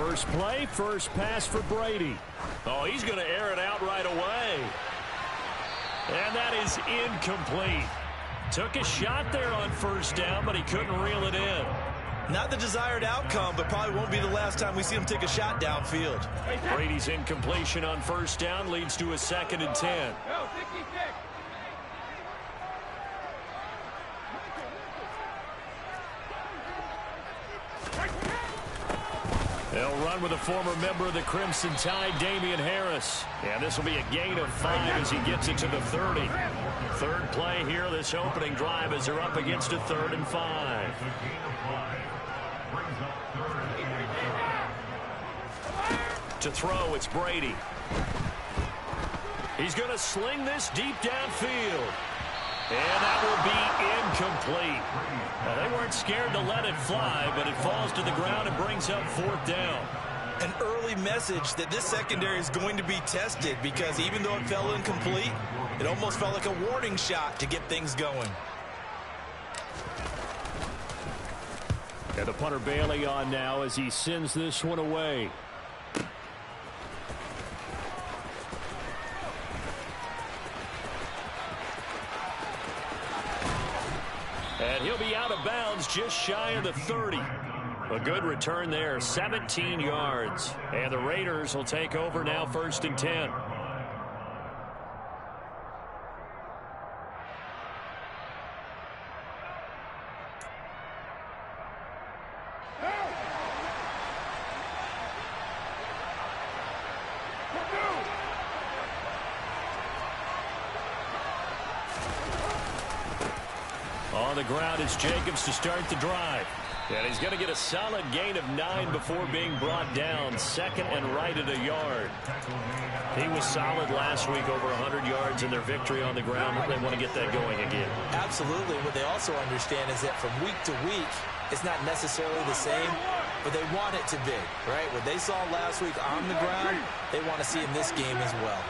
First play, first pass for Brady. Oh, he's going to air it out right away. And that is incomplete. Took a shot there on first down, but he couldn't reel it in. Not the desired outcome, but probably won't be the last time we see him take a shot downfield. Brady's incompletion on first down leads to a 2nd and 10. They'll run with a former member of the Crimson Tide, Damian Harris. And this will be a gain of 5 as he gets it to the 30. Third play here, this opening drive, as they're up against a 3rd and 5. To throw, it's Brady. He's going to sling this deep downfield. And that will be incomplete. Now, they weren't scared to let it fly, but it falls to the ground and brings up 4th down. An early message that this secondary is going to be tested, because even though it fell incomplete, it almost felt like a warning shot to get things going. And the punter Bailey on now as he sends this one away. And he'll be out of bounds just shy of the 30. A good return there, 17 yards. And the Raiders will take over now, 1st and 10. On the ground, it's Jacobs to start the drive. And he's going to get a solid gain of 9 before being brought down. 2nd and right at a yard. He was solid last week, over 100 yards in their victory on the ground. They want to get that going again. Absolutely. What they also understand is that from week to week, it's not necessarily the same, but they want it to be, right? What they saw last week on the ground, they want to see in this game as well.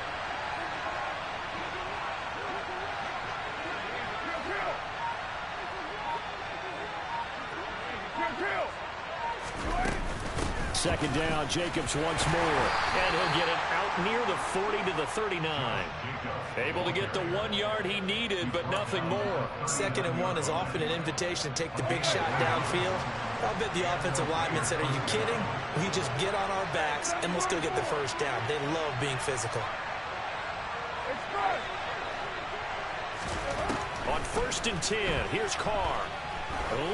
Second down, Jacobs once more. And he'll get it out near the 40 to the 39. Able to get the 1 yard he needed, but nothing more. 2nd and 1 is often an invitation to take the big shot downfield. I bet the offensive lineman said, are you kidding? We just get on our backs and we'll still get the first down. They love being physical. On 1st and 10, here's Carr.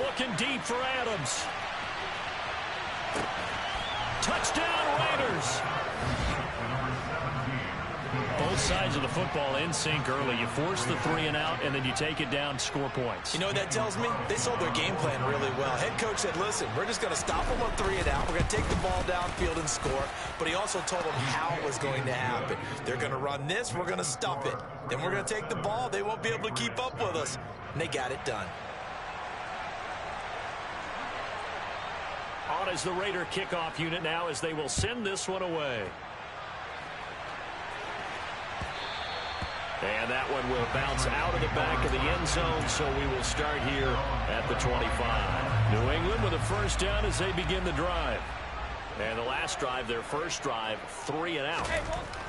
Looking deep for Adams. Touchdown, Raiders! Both sides of the football in sync early. You force the 3 and out, and then you take it down, score points. You know what that tells me? They sold their game plan really well. Head coach said, listen, we're just going to stop them on 3 and out. We're going to take the ball downfield and score. But he also told them how it was going to happen. They're going to run this. We're going to stop it. Then we're going to take the ball. They won't be able to keep up with us. And they got it done. On is the Raider kickoff unit now as they will send this one away. And that one will bounce out of the back of the end zone, so we will start here at the 25. New England with a first down as they begin the drive. And the last drive, their first drive, 3 and out.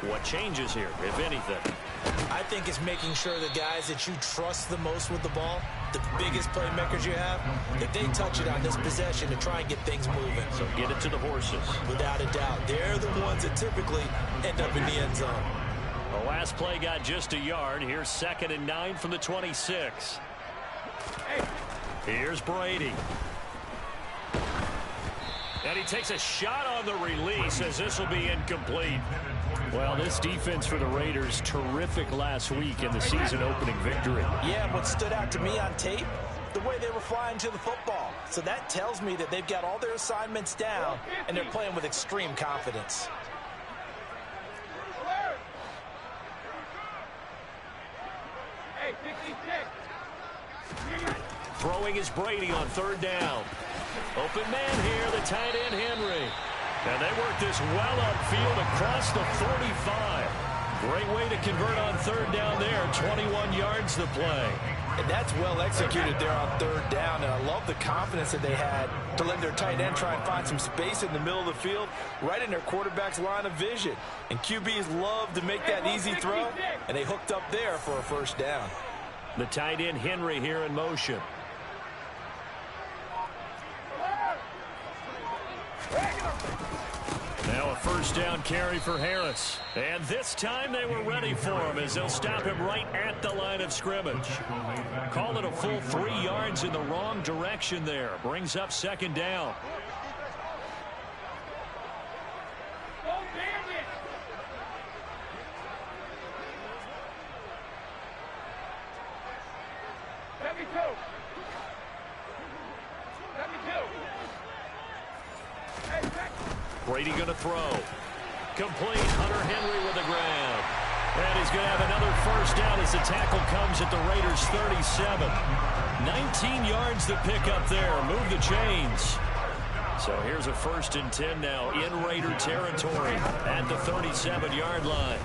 What changes here, if anything? I think it's making sure the guys that you trust the most with the ball, the biggest playmakers you have, that they touch it on this possession to try and get things moving. So get it to the horses. Without a doubt. They're the ones that typically end up in the end zone. The last play got just a yard. Here's 2nd and 9 from the 26. Here's Brady. And he takes a shot on the release as this will be incomplete. Well, this defense for the Raiders, terrific last week in the season-opening victory. Yeah, what stood out to me on tape, the way they were flying to the football. So that tells me that they've got all their assignments down, and they're playing with extreme confidence. Throwing is Brady on 3rd down. Open man here, the tight end Henry. And they work this well upfield across the 45. Great way to convert on 3rd down there. 21 yards the play. And that's well executed there on third down. And I love the confidence that they had to let their tight end try and find some space in the middle of the field, right in their quarterback's line of vision. And QBs love to make that easy throw, and they hooked up there for a first down. The tight end Henry here in motion. Now a first down carry for Harris. And this time they were ready for him as they'll stop him right at the line of scrimmage. Call it a full 3 yards in the wrong direction there. Brings up second down. Brady going to throw. Complete. Hunter Henry with the grab. And he's going to have another first down as the tackle comes at the Raiders' 37. 19 yards to pick up there. Move the chains. So here's a 1st and 10 now in Raider territory at the 37-yard line.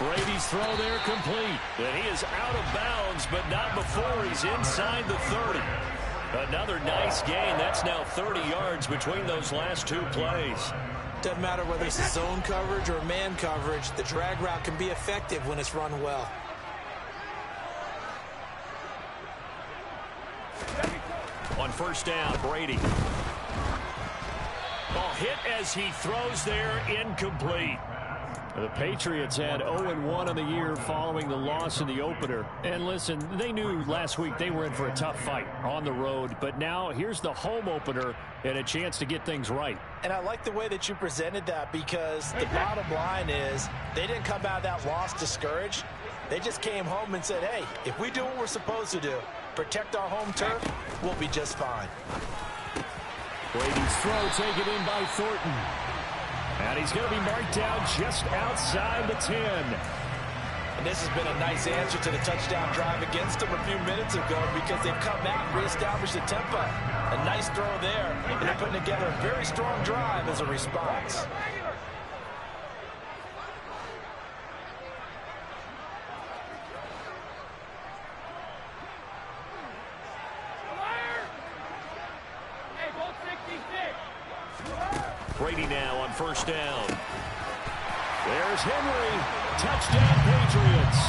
Brady's throw there complete. And he is out of bounds, but not before he's inside the 30. Another nice gain. That's now 30 yards between those last 2 plays. Doesn't matter whether it's a zone coverage or man coverage, the drag route can be effective when it's run well. On first down, Brady. Ball hit as he throws there, incomplete. The Patriots had 0-1 on the year following the loss in the opener. And listen, they knew last week they were in for a tough fight on the road. But now here's the home opener and a chance to get things right. And I like the way that you presented that, because the bottom line is they didn't come out of that loss discouraged. They just came home and said, hey, if we do what we're supposed to do, protect our home turf, we'll be just fine. Brady's throw taken in by Thornton. And he's going to be marked down just outside the 10. And this has been a nice answer to the touchdown drive against them a few minutes ago, because they've come out and reestablished the tempo. A nice throw there, and they're putting together a very strong drive as a response. Brady now on first down. There's Henry. Touchdown, Patriots.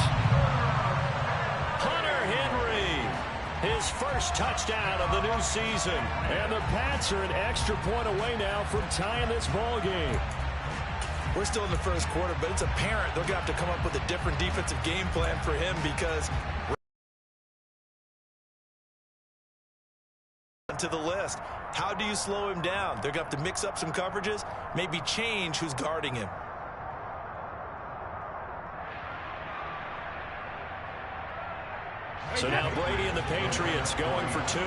Hunter Henry. His first touchdown of the new season. And the Pats are an extra point away now from tying this ball game. We're still in the first quarter, but it's apparent they're going to have to come up with a different defensive game plan for him, because to the list. How do you slow him down? They're going to have to mix up some coverages, maybe change who's guarding him. So now Brady and the Patriots going for 2.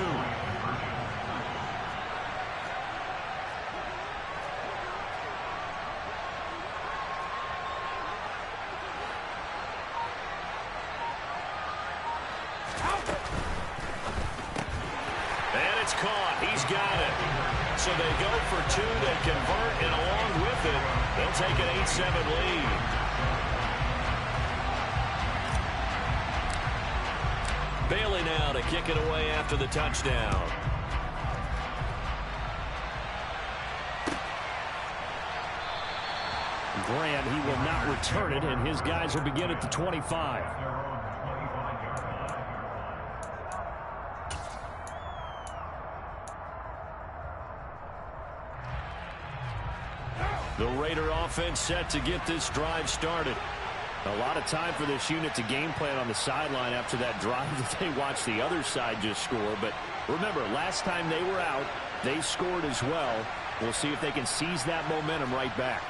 It's caught. He's got it. So they go for 2. They convert, and along with it, they'll take an 8-7 lead. Bailey now to kick it away after the touchdown. Grant, he will not return it, and his guys will begin at the 25. The Raider offense set to get this drive started. A lot of time for this unit to game plan on the sideline after that drive that they watched the other side just score. But remember, last time they were out, they scored as well. We'll see if they can seize that momentum right back.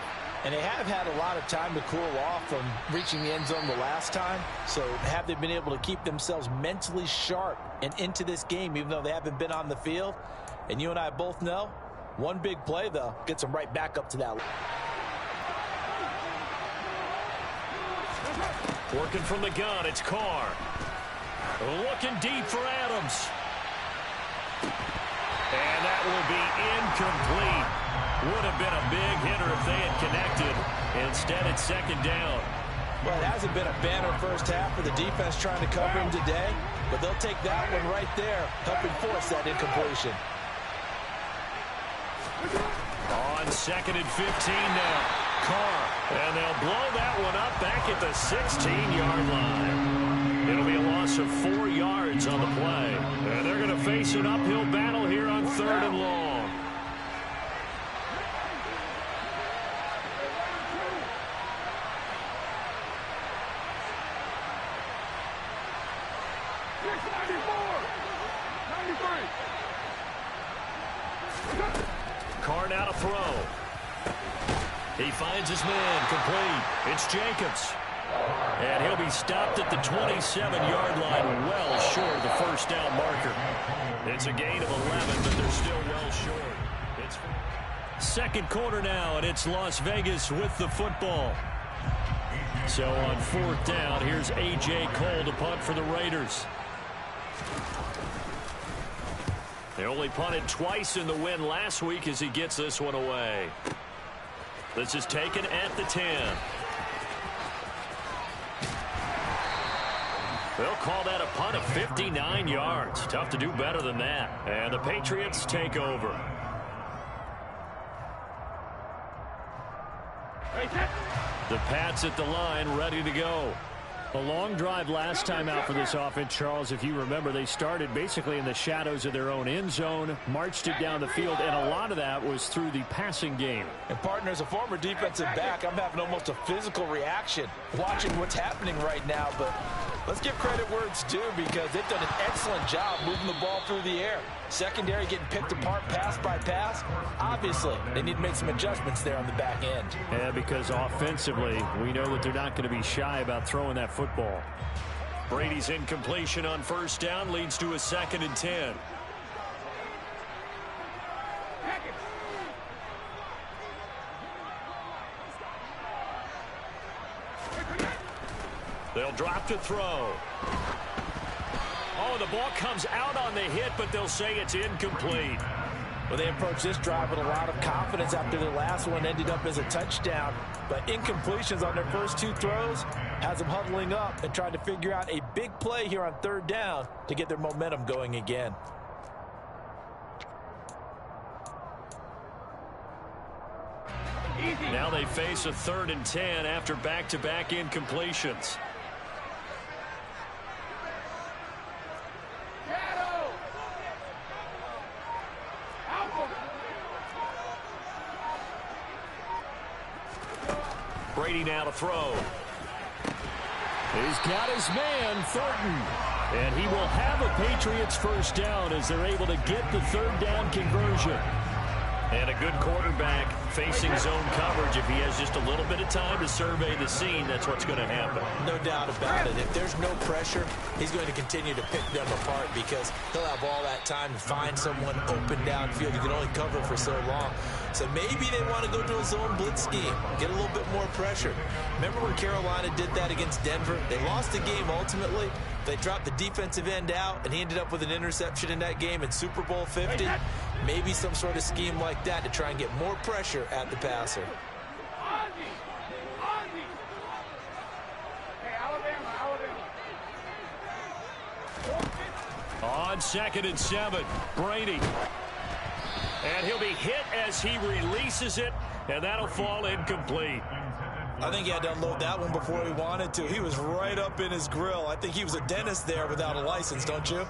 And they have had a lot of time to cool off from reaching the end zone the last time. So have they been able to keep themselves mentally sharp and into this game, even though they haven't been on the field? And you and I both know, one big play, though, gets them right back up to that. Working from the gun, it's Carr. Looking deep for Adams. And that will be incomplete. Would have been a big hitter if they had connected. Instead, it's second down. Well, it hasn't been a banner first half for the defense trying to cover him today, but they'll take that one right there, helping force that incompletion. On 2nd and 15 now. Carr, and they'll blow that one up back at the 16-yard line. It'll be a loss of 4 yards on the play. And they're going to face an uphill battle here on 3rd and long. Carr now to throw. He finds his man complete. It's Jacobs. And he'll be stopped at the 27-yard line, well short of the first down marker. It's a gain of 11, but they're still well short. It's 2nd quarter now, and it's Las Vegas with the football. So on 4th down, here's A.J. Cole to punt for the Raiders. They only punted twice in the win last week as he gets this one away. This is taken at the 10. They'll call that a punt of 59 yards. Tough to do better than that. And the Patriots take over. The Pats at the line, ready to go. A long drive last time out for this offense, Charles. If you remember, they started basically in the shadows of their own end zone, marched it down the field, and a lot of that was through the passing game. And, partner, as a former defensive back, I'm having almost a physical reaction watching what's happening right now. But let's give credit where it's due, because they've done an excellent job moving the ball through the air. Secondary getting picked apart pass by pass. Obviously, they need to make some adjustments there on the back end. Yeah, because offensively, we know that they're not going to be shy about throwing that football. Brady's incompletion on 1st down leads to a 2nd and 10. They'll drop to throw. Oh, the ball comes out on the hit, but they'll say it's incomplete. Well, they approached this drive with a lot of confidence after their last one ended up as a touchdown. But incompletions on their first 2 throws has them huddling up and trying to figure out a big play here on 3rd down to get their momentum going again. Now they face a 3rd and 10 after back-to-back incompletions. Brady now to throw. He's got his man, Thornton. And he will have a Patriots first down as they're able to get the 3rd down conversion. And a good quarterback facing zone coverage. If he has just a little bit of time to survey the scene, that's what's going to happen. No doubt about it. If there's no pressure, he's going to continue to pick them apart because he'll have all that time to find someone open downfield. You can only cover for so long. So maybe they want to go to a zone blitz scheme, get a little bit more pressure. Remember when Carolina did that against Denver? They lost the game ultimately. They dropped the defensive end out, and he ended up with an interception in that game in Super Bowl 50. Maybe some sort of scheme like that to try and get more pressure at the passer. On 2nd and 7, Brady. And he'll be hit as he releases it, and that'll fall incomplete. I think he had to unload that one before he wanted to. He was right up in his grill. I think he was a dentist there without a license, don't you?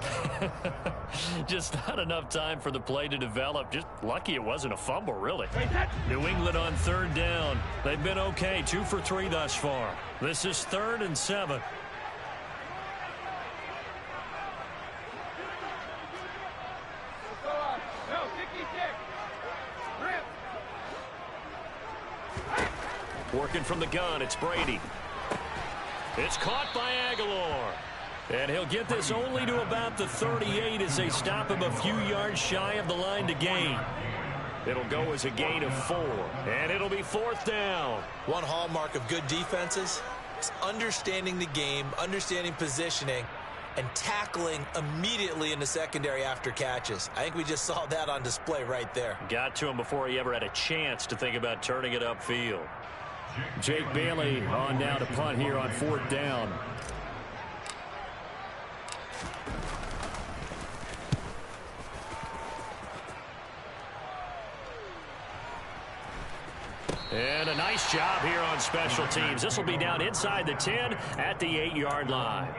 Just not enough time for the play to develop. Just lucky it wasn't a fumble, really. New England on 3rd down. They've been okay, 2 for 3 thus far. This is 3rd and 7. Working from the gun, it's Brady. It's caught by Aguilar. And he'll get this only to about the 38 as they stop him a few yards shy of the line to gain. It'll go as a gain of 4. And it'll be 4th down. One hallmark of good defenses is understanding the game, understanding positioning, and tackling immediately in the secondary after catches. I think we just saw that on display right there. Got to him before he ever had a chance to think about turning it upfield. Jake Bailey on now to punt here on 4th down. And a nice job here on special teams. This will be down inside the 10 at the 8-yard line.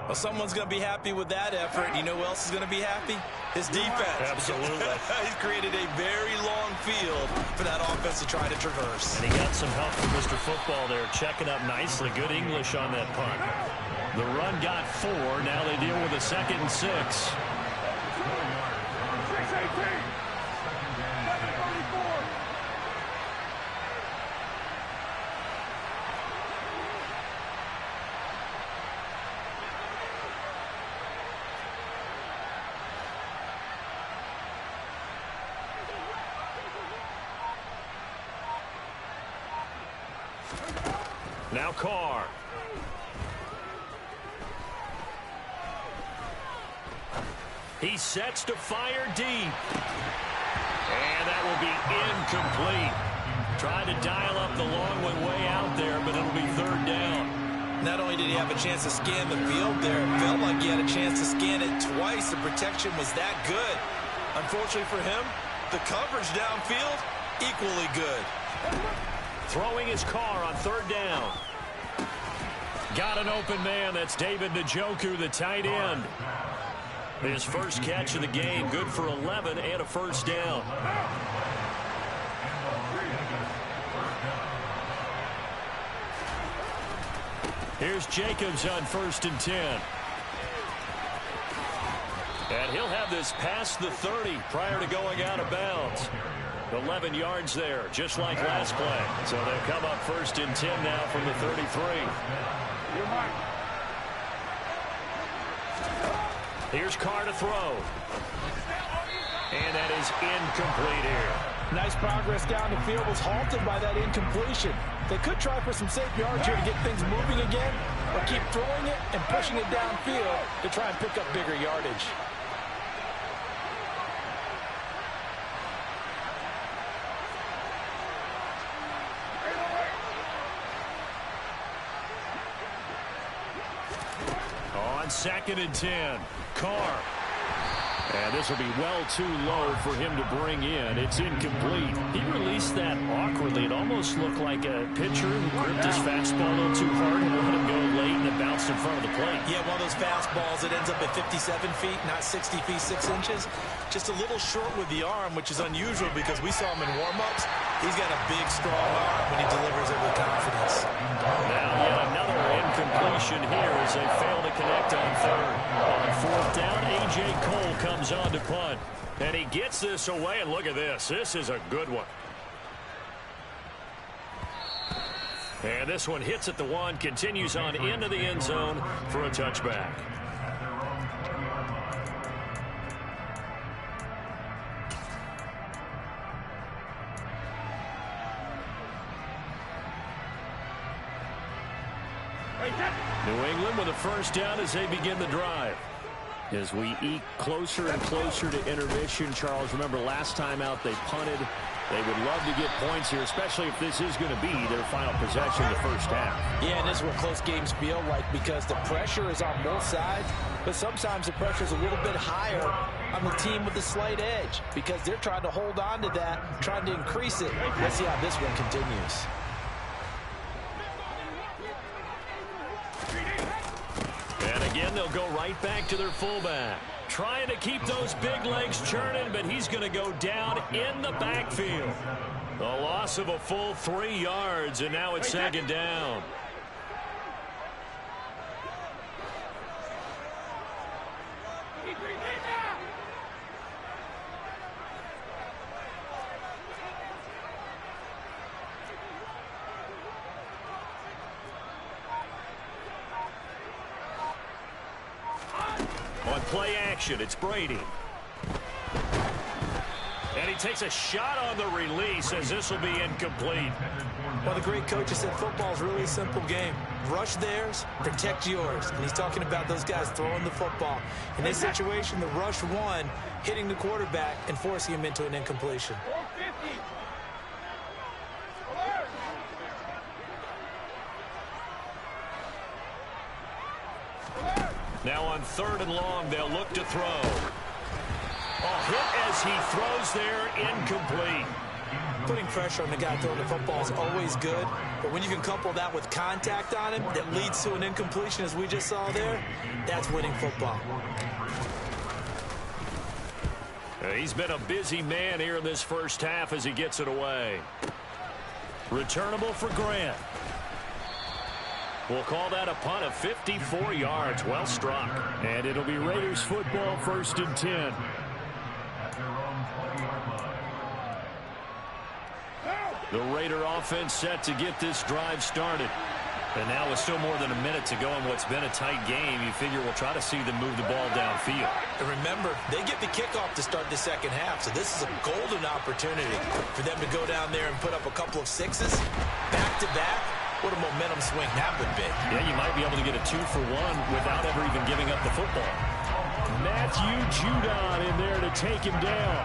Well, someone's going to be happy with that effort. You know who else is going to be happy? His defense. Absolutely. He's created a very long field for that offense to try to traverse. And he got some help from Mr. Football there, checking up nicely. Good English on that punt. The run got 4. Now they deal with a 2nd and 6. Now Carr. He sets to fire deep. And that will be incomplete. Tried to dial up the long way out there, but it'll be 3rd down. Not only did he have a chance to scan the field there, it felt like he had a chance to scan it twice. The protection was that good. Unfortunately for him, the coverage downfield, equally good. Throwing his Carr on 3rd down. Got an open man. That's David Njoku, the tight end. His first catch of the game. Good for 11 and a 1st down. Here's Jacobs on 1st and 10. And he'll have this past the 30 prior to going out of bounds. 11 yards there, just like last play. So they'll come up 1st and 10 now from the 33. Here's Carr to throw. And that is incomplete here. Nice progress down the field, was halted by that incompletion. They could try for some safe yards here to get things moving again, or keep throwing it and pushing it downfield to try and pick up bigger yardage. On 2nd and 10, Carr. And this will be well too low for him to bring in. It's incomplete. He released that awkwardly. It almost looked like a pitcher who gripped his fastball a little too hard and let him go late, and it bounced in front of the plate. Yeah, one of those fastballs that ends up at 57 feet, not 60 feet, 6 inches. Just a little short with the arm, which is unusual because we saw him in warm-ups. He's got a big, strong arm when he delivers it with confidence. Now yet another incompletion here as they fail to connect on 3rd. On 4th down, A.J. Cole comes on to punt. And he gets this away, and look at this. This is a good one. And this one hits at the 1, continues on into the end zone for a touchback. New England with a 1st down as they begin the drive. As we eke closer and closer to intermission, Charles, remember last time out they punted. They would love to get points here, especially if this is going to be their final possession of the 1st half. Yeah, and this is what close games feel like because the pressure is on both sides, but sometimes the pressure is a little bit higher on the team with the slight edge because they're trying to hold on to that, trying to increase it. Let's see how this one continues. And again, they'll go right back to their fullback. Trying to keep those big legs churning, but he's going to go down in the backfield. A loss of a full 3 yards, and now it's 2nd down. On play action, it's Brady. And he takes a shot on the release as this will be incomplete. Well, the great coach has said football is really a simple game. Rush theirs, protect yours. And he's talking about those guys throwing the football. In this situation, the rush one, hitting the quarterback and forcing him into an incompletion. Now on 3rd and long, they'll look to throw. Hit as he throws there, incomplete. Putting pressure on the guy throwing the football is always good, but when you can couple that with contact on him that leads to an incompletion, as we just saw there, that's winning football. He's been a busy man here in this first half as he gets it away. Returnable for Grant. We'll call that a punt of 54 yards. Well struck. And it'll be Raiders football, 1st and 10. The Raider offense set to get this drive started. And now with still more than a minute to go in what's been a tight game, you figure we'll try to see them move the ball downfield. And remember, they get the kickoff to start the second half, so this is a golden opportunity for them to go down there and put up a couple of sixes back-to-back. What a momentum swing that would be. Yeah, you might be able to get a 2-for-1 without ever even giving up the football. Matthew Judon in there to take him down.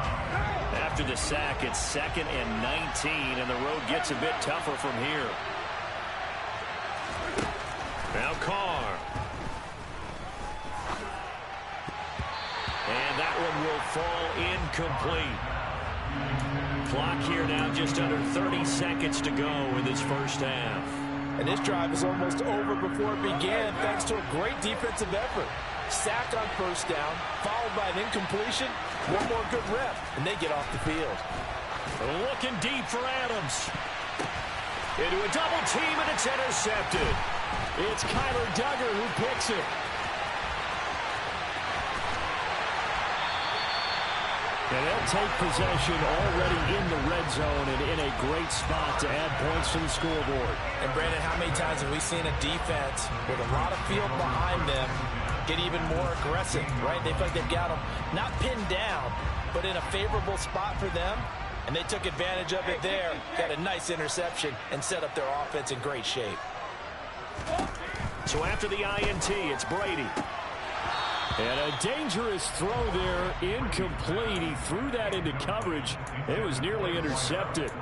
After the sack, it's 2nd and 19, and the road gets a bit tougher from here. Now Carr. And that one will fall incomplete. Clock here now just under 30 seconds to go in this first half. And this drive is almost over before it began thanks to a great defensive effort. Sack on 1st down, followed by an incompletion. One more good rep, and they get off the field. Looking deep for Adams. Into a double team, and it's intercepted. It's Kyler Duggar who picks it. And they'll take possession already in the red zone and in a great spot to add points to the scoreboard. And Brandon, how many times have we seen a defense with a lot of field behind them get even more aggressive, right? They feel like they've got them not pinned down, but in a favorable spot for them. And they took advantage of it there, got a nice interception, and set up their offense in great shape. So after the INT, it's Brady. And a dangerous throw there, incomplete. He threw that into coverage. It was nearly intercepted.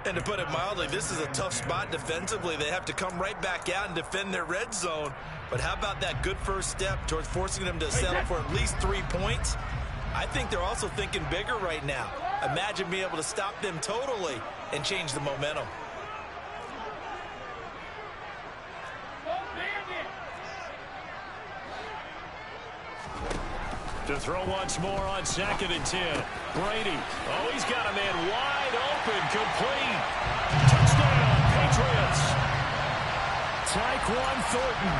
And to put it mildly, this is a tough spot defensively. They have to come right back out and defend their red zone. But how about that good first step towards forcing them to settle for at least 3 points? I think they're also thinking bigger right now. Imagine being able to stop them totally and change the momentum. To throw once more on 2nd and 10. Brady. Oh, he's got a man wide open. Complete. Touchdown, Patriots. Tyquan Thornton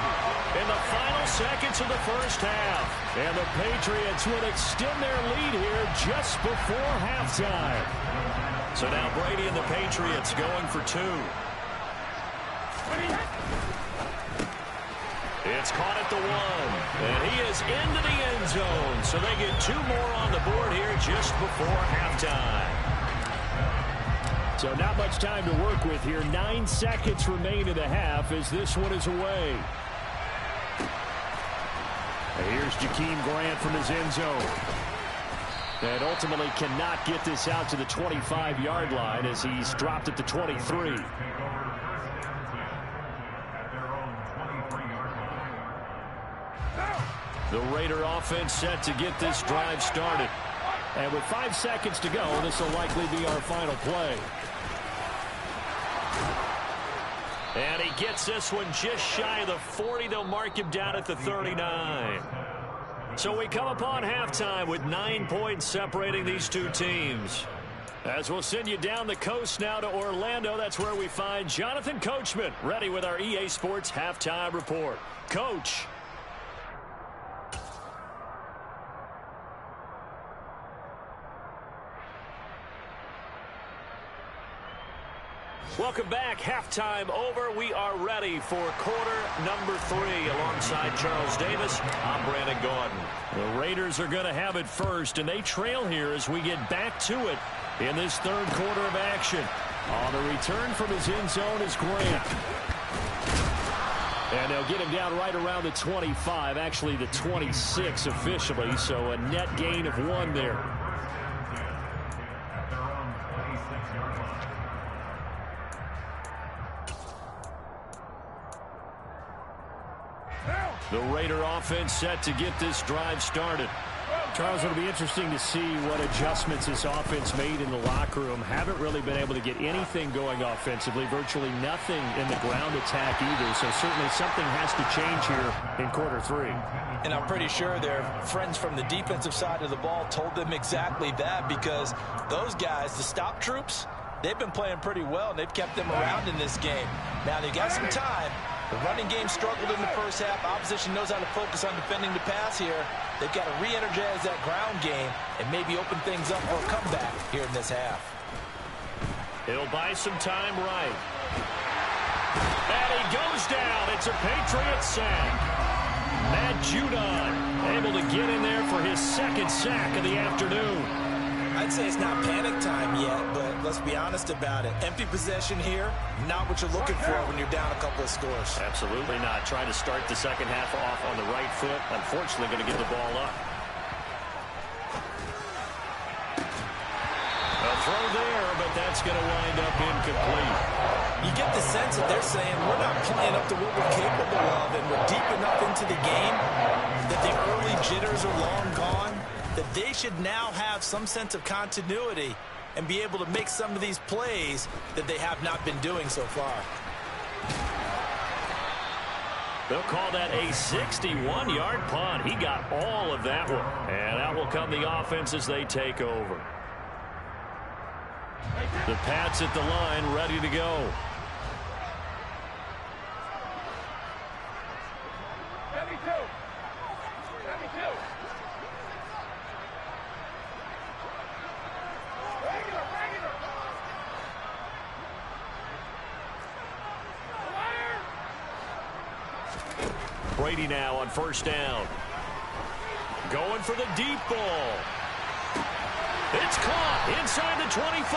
in the final seconds of the first half. And the Patriots will extend their lead here just before halftime. So now Brady and the Patriots going for 2. It's caught at the 1, and he is into the end zone. So they get 2 more on the board here just before halftime. So not much time to work with here. 9 seconds remain in the half as this one is away. And here's Jakeem Grant from his end zone. And ultimately cannot get this out to the 25-yard line as he's dropped at the 23. The Raider offense set to get this drive started. And with 5 seconds to go, this will likely be our final play. And he gets this one just shy of the 40. They'll mark him down at the 39. So we come upon halftime with 9 points separating these two teams. As we'll send you down the coast now to Orlando, that's where we find Jonathan Coachman ready with our EA Sports Halftime Report. Coach. Welcome back. Halftime over. We are ready for quarter number 3. Alongside Charles Davis, I'm Brandon Gordon. The Raiders are going to have it first, and they trail here as we get back to it in this third quarter of action. On the return from his end zone is Grant. And they'll get him down right around the 25, actually the 26 officially, so a net gain of 1 there. The Raider offense set to get this drive started. Charles, it'll be interesting to see what adjustments this offense made in the locker room. Haven't really been able to get anything going offensively, virtually nothing in the ground attack either. So certainly something has to change here in quarter three. And I'm pretty sure their friends from the defensive side of the ball told them exactly that, because those guys, the stop troops, they've been playing pretty well, and they've kept them around in this game. Now, they got some time. The running game struggled in the first half. Opposition knows how to focus on defending the pass here. They've got to re-energize that ground game and maybe open things up for a comeback here in this half. He'll buy some time right. And he goes down. It's a Patriot sack. Matt Judon able to get in there for his second sack of the afternoon. I'd say it's not panic time yet, but let's be honest about it. Empty possession here, not what you're looking for when you're down a couple of scores. Absolutely not. Trying to start the second half off on the right foot. Unfortunately, going to give the ball up. A throw there, but that's going to wind up incomplete. You get the sense that they're saying we're not playing up to what we're capable of, and we're deep enough into the game that the early jitters are long gone, that they should now have some sense of continuity and be able to make some of these plays that they have not been doing so far. They'll call that a 61-yard punt. He got all of that one. And out will come the offense as they take over. The Pats at the line, ready to go. Brady now on first down. Going for the deep ball. It's caught inside the 25.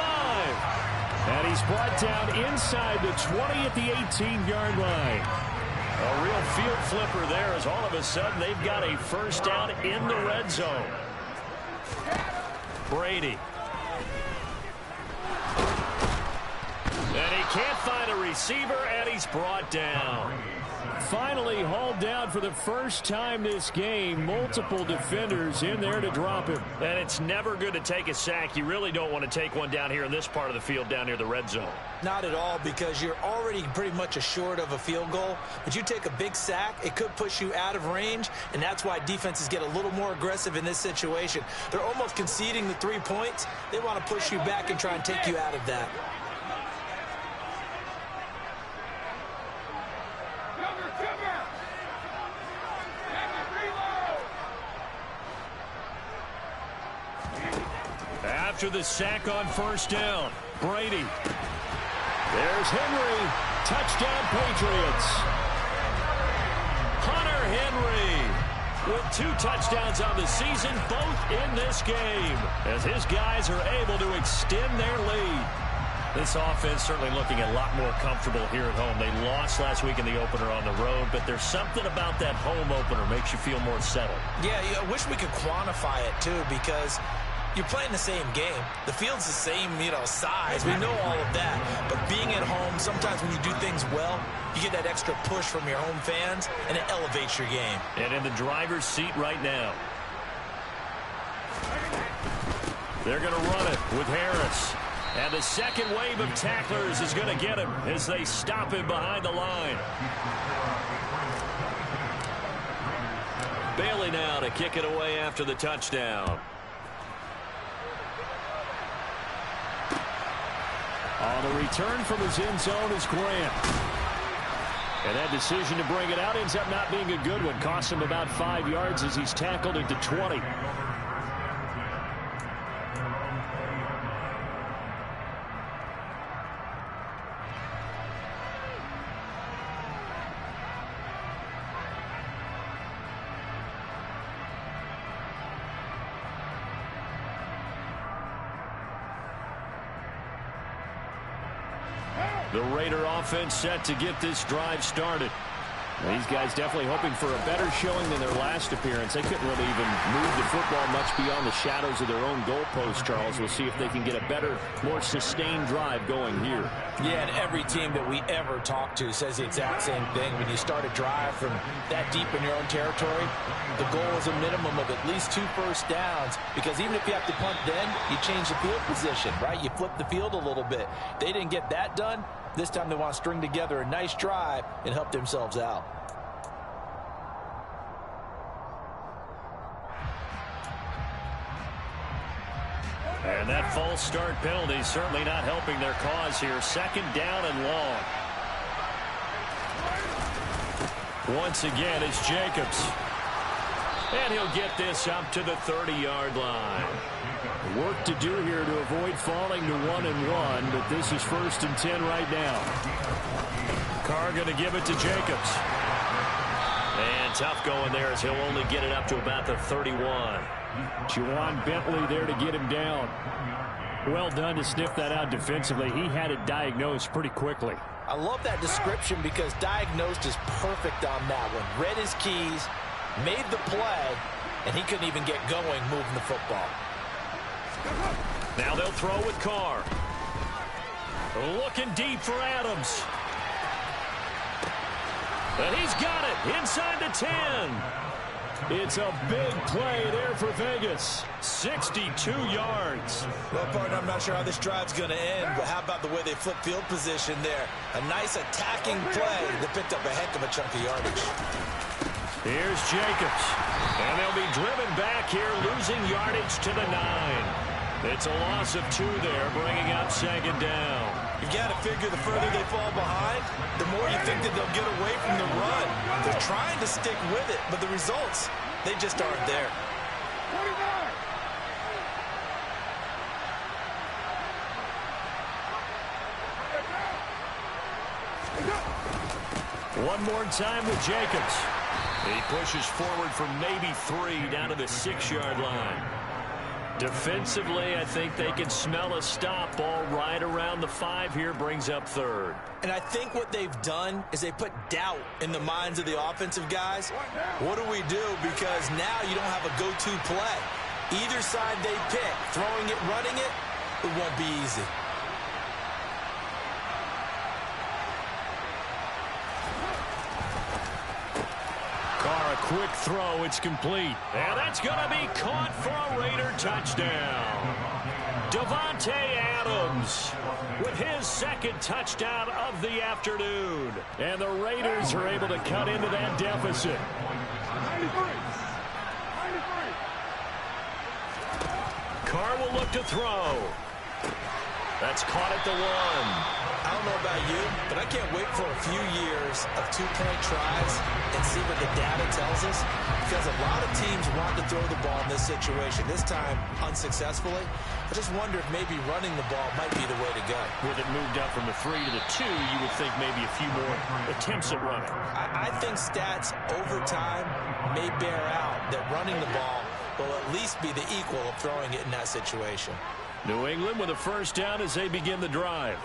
And he's brought down inside the 20 at the 18-yard line. A real field flipper there, as all of a sudden they've got a first down in the red zone. Brady. And he can't find a receiver, and he's brought down. Finally hauled down for the first time this game. Multiple defenders in there to drop him. And it's never good to take a sack. You really don't want to take one down here in this part of the field down near the red zone. Not at all, because you're already pretty much assured of a field goal. But you take a big sack, it could push you out of range, and that's why defenses get a little more aggressive in this situation. They're almost conceding the 3 points. They want to push you back and try and take you out of that. After the sack on first down, Brady. There's Henry. Touchdown, Patriots. Hunter Henry with 2 touchdowns on the season, both in this game, as his guys are able to extend their lead. This offense certainly looking a lot more comfortable here at home. They lost last week in the opener on the road, but there's something about that home opener makes you feel more settled. Yeah, I wish we could quantify it, too, because you're playing the same game. The field's the same, size. We know all of that. But being at home, sometimes when you do things well, you get that extra push from your home fans, and it elevates your game. And in the driver's seat right now. They're going to run it with Harris. And the second wave of tacklers is going to get him as they stop him behind the line. Bailey now to kick it away after the touchdown. On the return from his end zone is Grant. And that decision to bring it out ends up not being a good one. Cost him about 5 yards as he's tackled into 20. The Raider offense set to get this drive started. These guys definitely hoping for a better showing than their last appearance. They couldn't really even move the football much beyond the shadows of their own goalpost, Charles. We'll see if they can get a better, more sustained drive going here. Yeah, and every team that we ever talk to says the exact same thing. When you start a drive from that deep in your own territory, the goal is a minimum of at least 2 first downs, because even if you have to punt then, you change the field position, right? You flip the field a little bit. They didn't get that done. This time they want to string together a nice drive and help themselves out. And that false start penalty certainly not helping their cause here. 2nd down and long. Once again, it's Jacobs. And he'll get this up to the 30-yard line. Work to do here to avoid falling to 1-1, but this is 1st and 10 right now. Carr going to give it to Jacobs. And tough going there as he'll only get it up to about the 31. Juwan Bentley there to get him down. Well done to sniff that out defensively. He had it diagnosed pretty quickly. I love that description because diagnosed is perfect on that one. Read his keys, made the play, and he couldn't even get going moving the football. Now they'll throw with Carr. Looking deep for Adams. And he's got it inside the 10. It's a big play there for Vegas. 62 yards. Well, partner, I'm not sure how this drive's going to end, but how about the way they flip field position there? A nice attacking play that picked up a heck of a chunk of yardage. Here's Jacobs. And they'll be driven back here, losing yardage to the 9. It's a loss of 2 there, bringing up 2nd down. You got to figure the further they fall behind, the more you think that they'll get away from the run. They're trying to stick with it, but the results, they just aren't there. One more time with Jacobs. He pushes forward for maybe 3 down to the 6-yard line. Defensively, I think they can smell a stop. Ball right around the 5 here, brings up 3rd. And I think what they've done is they put doubt in the minds of the offensive guys. What do we do? Because now you don't have a go-to play. Either side they pick, throwing it, running it, it won't be easy. Carr, a quick throw, it's complete. And that's going to be caught for a Raider touchdown. Davante Adams with his 2nd touchdown of the afternoon. And the Raiders are able to cut into that deficit. Carr will look to throw. That's caught at the 1. I don't know about you, but I can't wait for a few years of 2-point tries and see what the data tells us, because a lot of teams want to throw the ball in this situation. This time, unsuccessfully. I just wonder if maybe running the ball might be the way to go. With it moved up from the 3 to the 2, you would think maybe a few more attempts at running. I think stats over time may bear out that running the ball will at least be the equal of throwing it in that situation. New England with a 1st down as they begin the drive.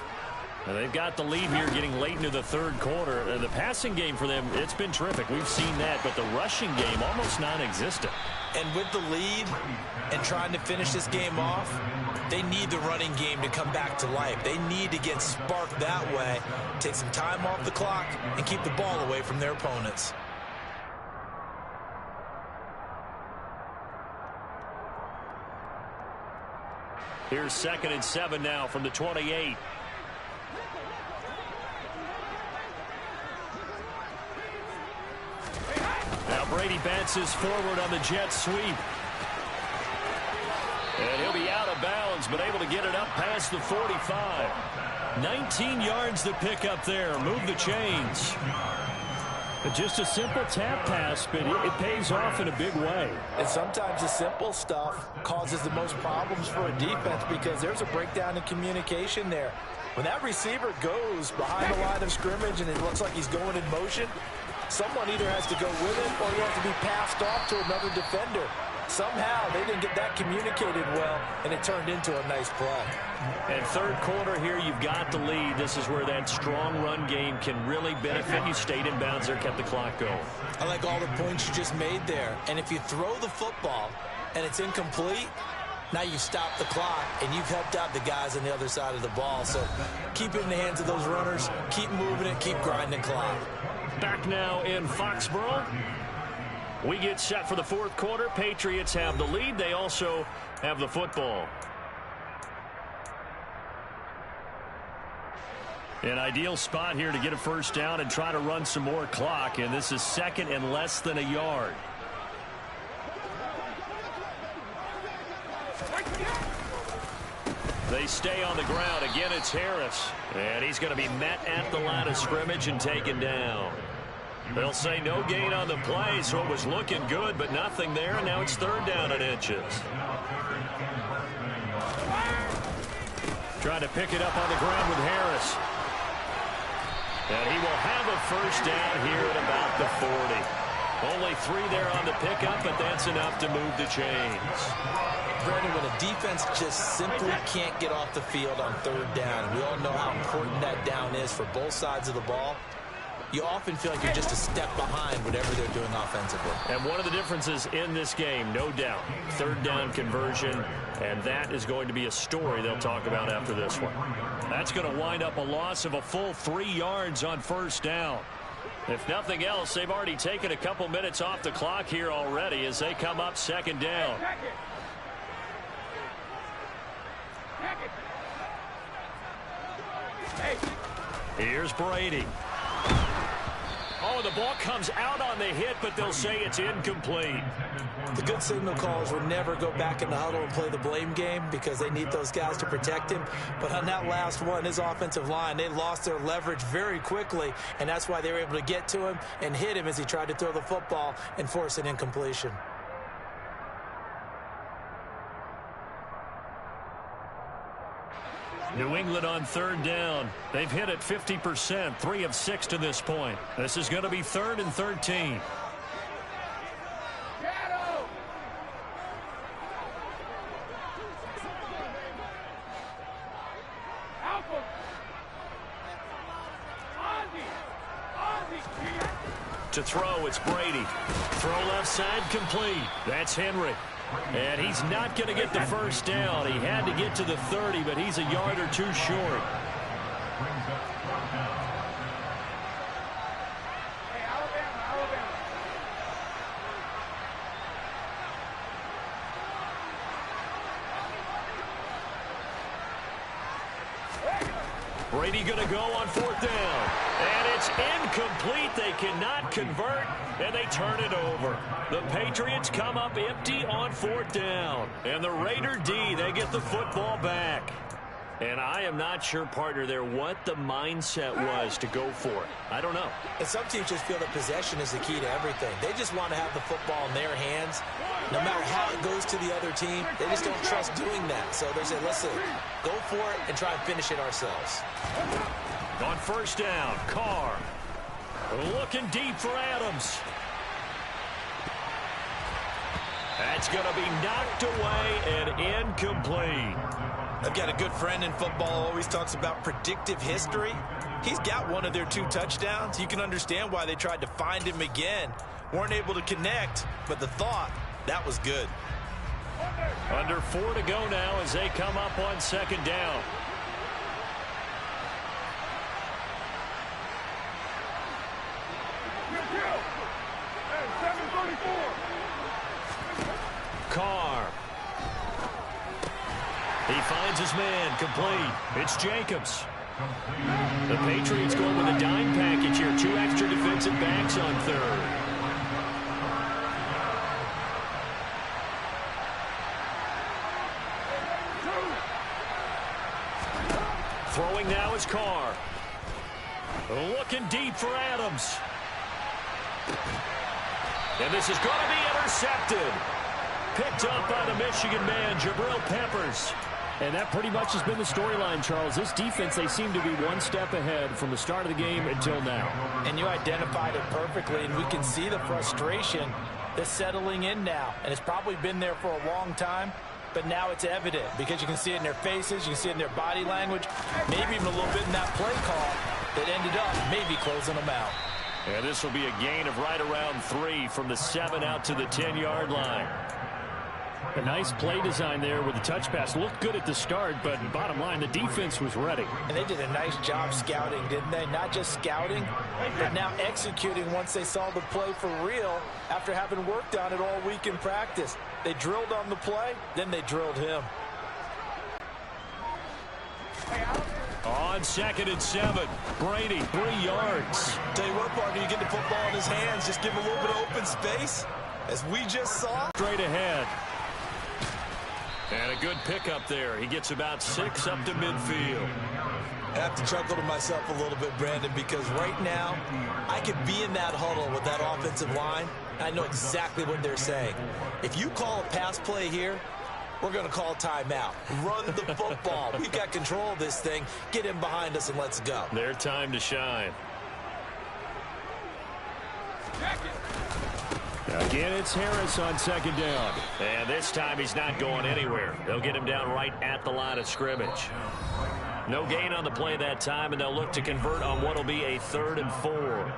Now they've got the lead here getting late into the 3rd quarter. The passing game for them, it's been terrific. We've seen that, but the rushing game almost non-existent. And with the lead and trying to finish this game off, they need the running game to come back to life. They need to get sparked that way, take some time off the clock, and keep the ball away from their opponents. Here's 2nd and 7 now from the 28. Now Brady bounces forward on the jet sweep. And he'll be out of bounds, but able to get it up past the 45. 19 yards to pick up there. Move the chains. Just a simple tap pass, but it pays off in a big way. And sometimes the simple stuff causes the most problems for a defense because there's a breakdown in communication there. When that receiver goes behind the line of scrimmage and it looks like he's going in motion, someone either has to go with it or you have to be passed off to another defender. Somehow they didn't get that communicated well, and it turned into a nice play. And third quarter here, you've got the lead. This is where that strong run game can really benefit. You stayed in bounds there, kept the clock going. I like all the points you just made there. And if you throw the football and it's incomplete, now you stop the clock, and you've helped out the guys on the other side of the ball. So keep it in the hands of those runners. Keep moving it. Keep grinding clock. Back now in Foxborough. We get set for the fourth quarter. Patriots have the lead. They also have the football. An ideal spot here to get a first down and try to run some more clock. And this is second and less than a yard. They stay on the ground. Again, it's Harris. And he's going to be met at the line of scrimmage and taken down. They'll say no gain on the play, so it was looking good, but nothing there, and now it's third down and inches. Trying to pick it up on the ground with Harris. And he will have a first down here at about the 40. Only 3 there on the pickup, but that's enough to move the chains. Brandon, when a defense just simply can't get off the field on third down, we all know how important that down is for both sides of the ball, you often feel like you're just a step behind whatever they're doing offensively. And one of the differences in this game, no doubt, third down conversion, and that is going to be a story they'll talk about after this one. That's going to wind up a loss of a full 3 yards on first down. If nothing else, they've already taken a couple minutes off the clock here already as they come up second down. Here's Brady. Oh, the ball comes out on the hit, but they'll say it's incomplete. The good signal callers will never go back in the huddle and play the blame game because they need those guys to protect him. But on that last one, his offensive line, they lost their leverage very quickly, and that's why they were able to get to him and hit him as he tried to throw the football and force an incompletion. New England on third down. They've hit it 50%, 3 of 6 to this point. This is going to be 3rd and 13. To throw, it's Brady. Throw left side, complete. That's Henry. And he's not going to get the first down. He had to get to the 30, but he's a yard or 2 short. Brady going to go on 4th down. And it's incomplete. They cannot convert, and they turn it over. The Patriots come up empty on 4th down. And the Raider D, they get the football back. And I am not sure, partner, there what the mindset was to go for it. I don't know. And some teams just feel that possession is the key to everything. They just want to have the football in their hands. No matter how it goes to the other team, they just don't trust doing that. So they say, listen, go for it and try and finish it ourselves. On 1st down, Carr. Looking deep for Adams. That's going to be knocked away and incomplete. I've got a good friend in football, always talks about predictive history. He's got one of their 2 touchdowns. You can understand why they tried to find him again. Weren't able to connect, but the thought, that was good. Under 4 to go now as they come up on 2nd down. Carr. He finds his man, complete. It's Jacobs. The Patriots going with a dime package here. 2 extra defensive backs on 3rd. Throwing now is Carr. Looking deep for Adams. And this is going to be intercepted. Picked up by the Michigan man, Jabril Peppers. And that pretty much has been the storyline, Charles. This defense, they seem to be one step ahead from the start of the game until now. And you identified it perfectly, and we can see the frustration They're settling in now, and it's probably been there for a long time, but now it's evident because you can see it in their faces, you can see it in their body language, maybe even a little bit in that play call that ended up maybe closing them out. And this will be a gain of right around 3 from the 7 out to the 10-yard line. A nice play design there with the touch pass. Looked good at the start, but bottom line, the defense was ready. And they did a nice job scouting, didn't they? Not just scouting, but now executing once they saw the play for real after having worked on it all week in practice. They drilled on the play, then they drilled him. On 2nd and 7, Brady, 3 yards. Tell you what, partner, you get the football in his hands, just give him a little bit of open space, as we just saw. Straight ahead. And a good pickup there. He gets about 6 up to midfield. I have to chuckle to myself a little bit, Brandon, because right now I could be in that huddle with that offensive line. I know exactly what they're saying. If you call a pass play here, we're going to call timeout. Run the football. We've got control of this thing. Get in behind us and let's go. Their time to shine. Again, it's Harris on 2nd down. And this time he's not going anywhere. They'll get him down right at the line of scrimmage. No gain on the play that time, and they'll look to convert on what will be a 3rd and 4.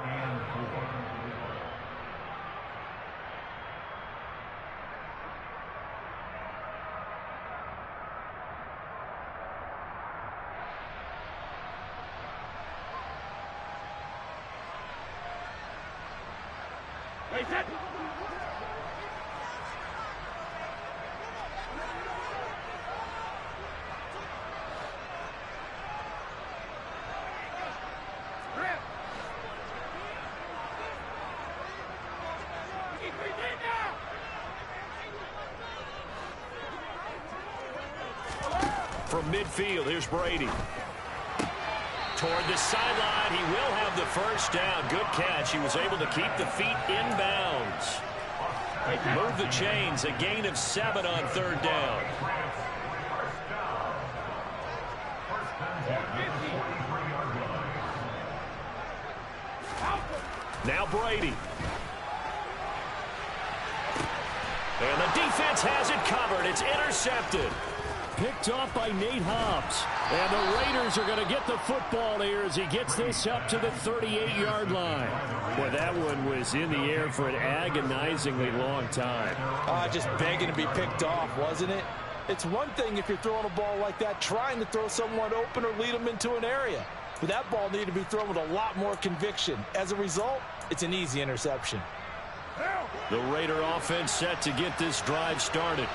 From midfield, here's Brady. Toward the sideline, he will have the first down. Good catch. He was able to keep the feet in bounds. Move the chains. A gain of 7 on 3rd down. Now Brady. And the defense has it covered. It's intercepted. Picked off by Nate Hobbs. And the Raiders are going to get the football here as he gets this up to the 38-yard line. Boy, that one was in the air for an agonizingly long time. Just begging to be picked off, wasn't it? It's one thing if you're throwing a ball like that, trying to throw someone open or lead them into an area. But that ball needed to be thrown with a lot more conviction. As a result, it's an easy interception. The Raider offense set to get this drive started.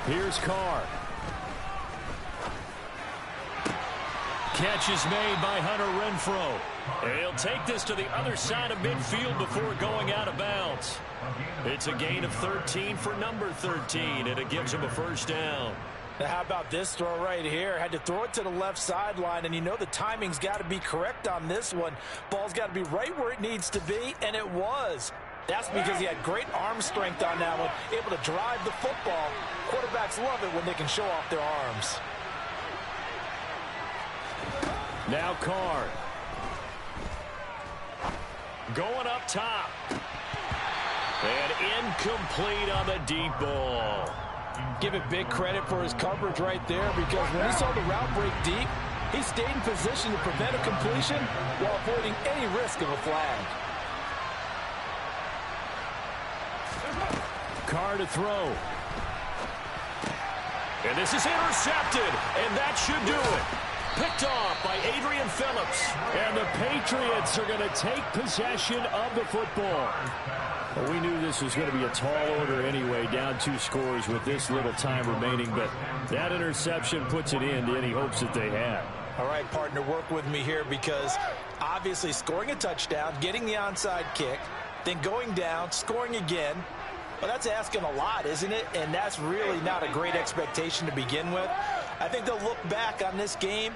Here's Carr. Catch is made by Hunter Renfrow. And he'll take this to the other side of midfield before going out of bounds. It's a gain of 13 for number 13, and it gives him a first down. Now, how about this throw right here? Had to throw it to the left sideline, and you know the timing's got to be correct on this one. Ball's got to be right where it needs to be, and it was. That's because he had great arm strength on that one, able to drive the football. Quarterbacks love it when they can show off their arms. Now Carr. Going up top. And incomplete on the deep ball. Give it big credit for his coverage right there, because when he saw the route break deep, he stayed in position to prevent a completion while avoiding any risk of a flag. Carr to throw. And this is intercepted, and that should do it. Picked off by Adrian Phillips. And the Patriots are going to take possession of the football. Well, we knew this was going to be a tall order anyway, down 2 scores with this little time remaining, but that interception puts it in to any hopes that they had. All right, partner, work with me here, because obviously scoring a touchdown, getting the onside kick, then going down, scoring again, well, that's asking a lot, isn't it? And that's really not a great expectation to begin with. I think they'll look back on this game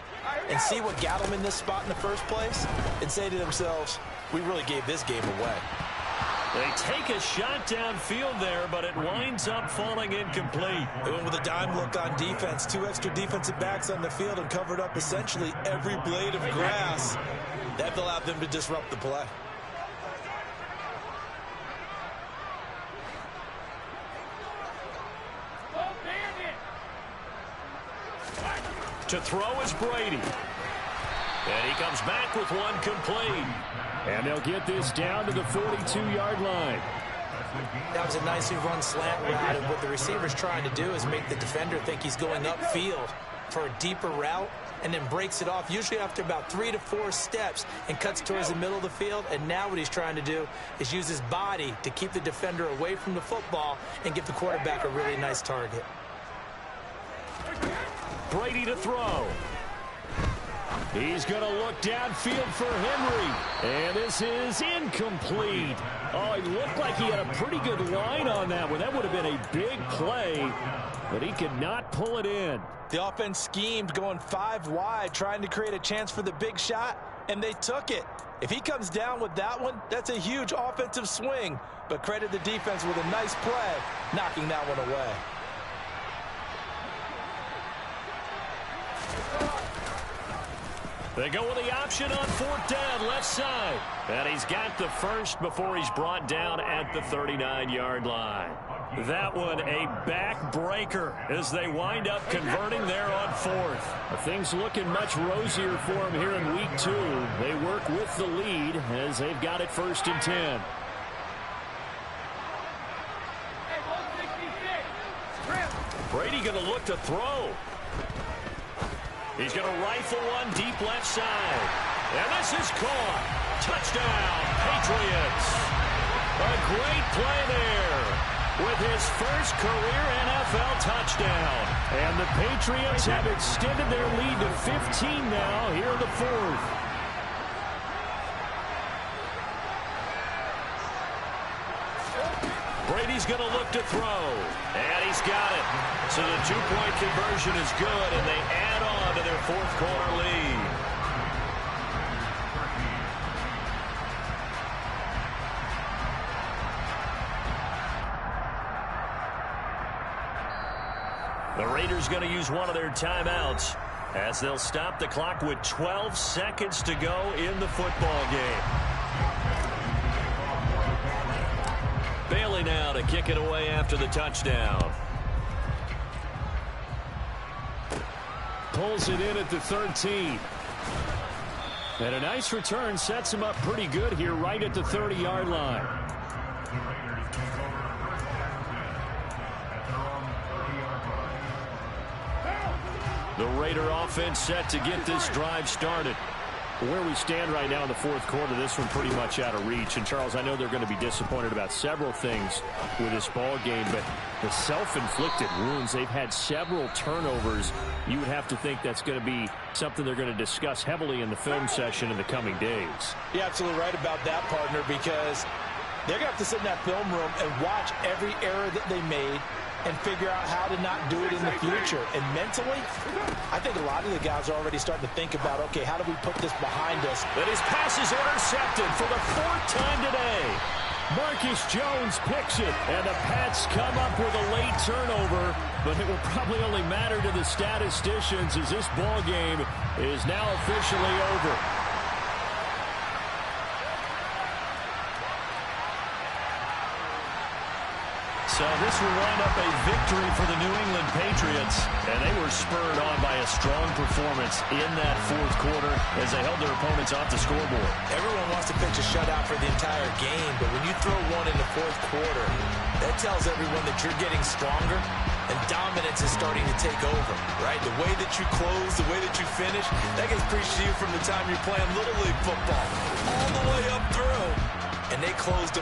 and see what got them in this spot in the first place and say to themselves, we really gave this game away. They take a shot downfield there, but it winds up falling incomplete. They went with a dime look on defense. 2 extra defensive backs on the field and covered up essentially every blade of grass. That allowed them to disrupt the play. To throw is Brady. And he comes back with one complete. And they'll get this down to the 42-yard line. That was a nicely run slant route, and what the receiver's trying to do is make the defender think he's going upfield for a deeper route, and then breaks it off, usually after about 3 to 4 steps, and cuts towards the middle of the field. And now what he's trying to do is use his body to keep the defender away from the football and give the quarterback a really nice target. Brady to throw. He's going to look downfield for Henry. And this is incomplete. Oh, it looked like he had a pretty good line on that one. That would have been a big play, but he could not pull it in. The offense schemed going 5 wide, trying to create a chance for the big shot, and they took it. If he comes down with that one, that's a huge offensive swing. But credit the defense with a nice play, knocking that one away. They go with the option on 4th down, left side. And he's got the first before he's brought down at the 39-yard line. That one a backbreaker as they wind up converting there on 4th. Things looking much rosier for him here in week 2. They work with the lead as they've got it 1st and 10. Brady going to look to throw. He's going to rifle one deep left side. And this is caught. Touchdown, Patriots. A great play there with his first career NFL touchdown. And the Patriots have extended their lead to 15 now here in the 4th. Brady's going to look to throw. And he's got it. So the 2-point conversion is good, and they add on to their 4th quarter lead. The Raiders going to use one of their timeouts as they'll stop the clock with 12 seconds to go in the football game. Bailey now to kick it away after the touchdown. Pulls it in at the 13. And a nice return sets him up pretty good here right at the 30-yard line. The Raider offense set to get this drive started. Where we stand right now in the 4th quarter, this one pretty much out of reach. And, Charles, I know they're going to be disappointed about several things with this ball game, but the self-inflicted wounds, they've had several turnovers. You would have to think that's going to be something they're going to discuss heavily in the film session in the coming days. You're absolutely right about that, partner, because they're going to have to sit in that film room and watch every error that they made and figure out how to not do it in the future. And mentally, I think a lot of the guys are already starting to think about, okay, how do we put this behind us? But his pass is intercepted for the 4th time today. Marcus Jones picks it, and the Pats come up with a late turnover, but it will probably only matter to the statisticians as this ball game is now officially over. So this will wind up a victory for the New England Patriots, and they were spurred on by a strong performance in that 4th quarter as they held their opponents off the scoreboard. Everyone wants to pitch a shutout for the entire game, but when you throw one in the 4th quarter, that tells everyone that you're getting stronger and dominance is starting to take over, right? The way that you close, the way that you finish, that gets preached to you from the time you're playing Little League football all the way up through, and they closed